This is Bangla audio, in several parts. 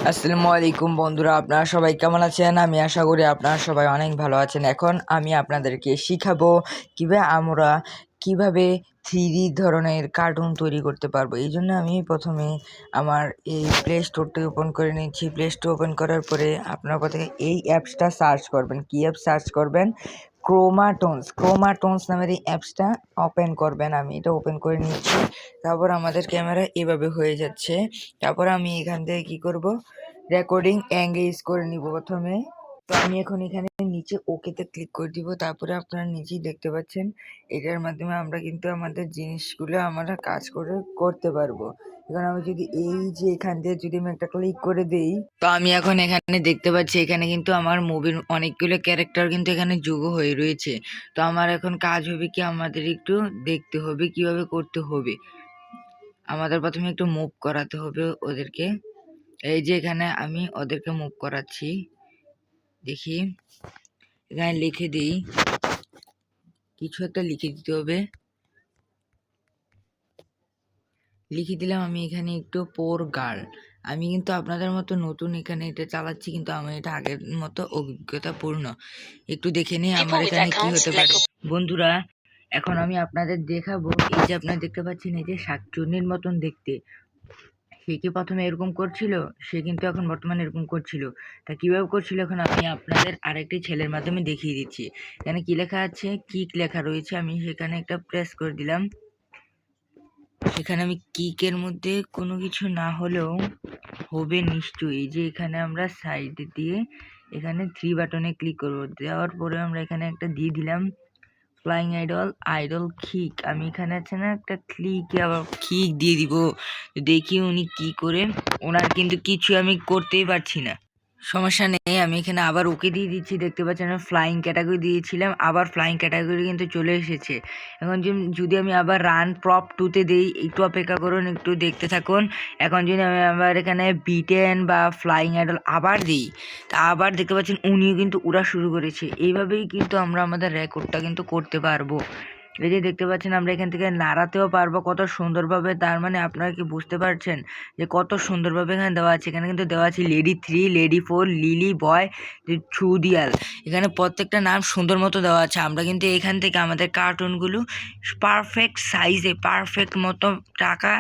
আসসালামু আলাইকুম বন্ধুরা, আপনারা সবাই কেমন আছেন? আমি আশা করি আপনারা সবাই অনেক ভালো আছেন। এখন আমি আপনাদেরকে শিখাবো কিভাবে 3D ধরনের কার্টুন তৈরি করতে পারবো। এই জন্য আমি প্রথমে আমার এই প্লে স্টোরটি ওপেন করে নিচ্ছি। প্লে স্টোর ওপেন করার পরে আপনার প্রথমে এই অ্যাপসটা সার্চ করবেন। কি অ্যাপ সার্চ করবেন? ক্রোমাটোনস নামের এই অ্যাপসটা ওপেন করবেন। আমি এটা ওপেন করে নিচ্ছি। তারপর আমাদের ক্যামেরা এভাবে হয়ে যাচ্ছে। তারপর আমি এখান থেকে কি করব, রেকর্ডিং এঙ্গেজ করে নিব প্রথমে। তো আমি এখন এখানে নিচে ওকেতে ক্লিক করে দিব। তারপরে আপনারা নিচেই দেখতে পাচ্ছেন এটার মাধ্যমে আমরা কিন্তু আমাদের জিনিসগুলো আমরা কাজ করতে পারবো। এখন আমি যদি এই যে এখান দিয়ে যদি আমি একটা ক্লিক করে দেই, তো আমি এখন এখানে দেখতে পাচ্ছি এখানে কিন্তু আমার মুভির অনেকগুলো ক্যারেক্টার কিন্তু এখানে যোগ হয়ে রয়েছে। তো আমার এখন কাজ হবে কি, আমাদের একটু দেখতে হবে কিভাবে করতে হবে। আমাদের প্রথমে একটু মুভ করাতে হবে ওদেরকে। এই যে এখানে আমি ওদেরকে মুভ করাচ্ছি, দেখি এখানে লিখে দিই, কিছু একটা লিখে দিতে হবে। লিখে দিলাম আমি এখানে একটু পোর গার্ল। আমি কিন্তু আপনাদের মতো নতুন এখানে এটা চালাচ্ছি, কিন্তু আমার এটা আগের মতো অভিজ্ঞতাপূর্ণ। একটু দেখে নিই আমার এখানে কি হতে পারে। বন্ধুরা, এখন আমি আপনাদের দেখাবো, এই যে আপনারা দেখতে পাচ্ছেন এই যে শাকচুন্নির মতন দেখতে, সে কি প্রথমে এরকম করছিল? সে কিন্তু এখন বর্তমানে এরকম করছিল। তা কিভাবে করছিল এখন আমি আপনাদের আরেকটি ছেলের মাধ্যমে দেখিয়ে দিচ্ছি। এখানে কি লেখা আছে, কিক লেখা রয়েছে, আমি সেখানে একটা প্রেস করে দিলাম। সেখানে আমি কিকের মধ্যে কোনো কিছু না হলেও হবে নিশ্চয়ই। এই যে এখানে আমরা সাইডে দিয়ে এখানে 3 বাটনে ক্লিক করব। দেওয়ার পরে আমরা এখানে একটা দিয়ে দিলাম ফ্লাইং আইডল কিক। আমি এখানে আছে না একটা ক্লিকে আবার কিক দিয়ে দিব। দেখি উনি কি করে। ওনার কিন্তু কিছু আমি করতেই পারছি না। সমস্যা নেই, আমি এখানে আবার ওকে দিয়ে দিচ্ছি। দেখতে পাচ্ছেন আমি ফ্লাইং ক্যাটাগরি দিয়েছিলাম, আবার ফ্লাইং ক্যাটাগরি কিন্তু চলে এসেছে। এখন যদি আমি আবার রান প্রপ 2-তে দিই, একটু অপেক্ষা করুন, একটু দেখতে থাকুন। এখন যদি আমি আবার এখানে বিটেন বা ফ্লাইং আইডল আবার দিই, তা আবার দেখতে পাচ্ছেন উনিও কিন্তু উড়া শুরু করেছে। এইভাবেই কিন্তু আমরা আমাদের রেকর্ডটা কিন্তু করতে পারবো। এই যে দেখতে পাচ্ছেন আমরা এখান থেকে নাড়াতেও পারবো কত সুন্দরভাবে। তার মানে আপনারা কি বুঝতে পারছেন যে কত সুন্দরভাবে এখানে দেওয়া আছে? এখানে কিন্তু দেওয়া আছে লেডি 3, লেডি 4, লিলি বয়, ছুদিয়াল। এখানে প্রত্যেকটা নাম সুন্দর মতো দেওয়া আছে। আমরা কিন্তু এখান থেকে আমাদের কার্টুনগুলো পারফেক্ট সাইজে পারফেক্ট মতো টাকা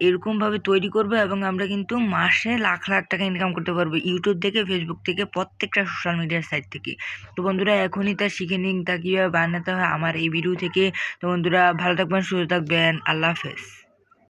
এরকমভাবে তৈরি করবো, এবং আমরা কিন্তু মাসে লাখ লাখ টাকা ইনকাম করতে পারবো ইউটিউব থেকে, ফেসবুক থেকে, প্রত্যেকটা সোশ্যাল মিডিয়ার সাইট থেকে। তো বন্ধুরা, এখনই তা শিখে নিন তা কীভাবে বানাতে হয় আমার এই ভিডিও থেকে। তো বন্ধুরা, ভালো থাকবেন, সুস্থ থাকবেন, আল্লাহ হাফেজ।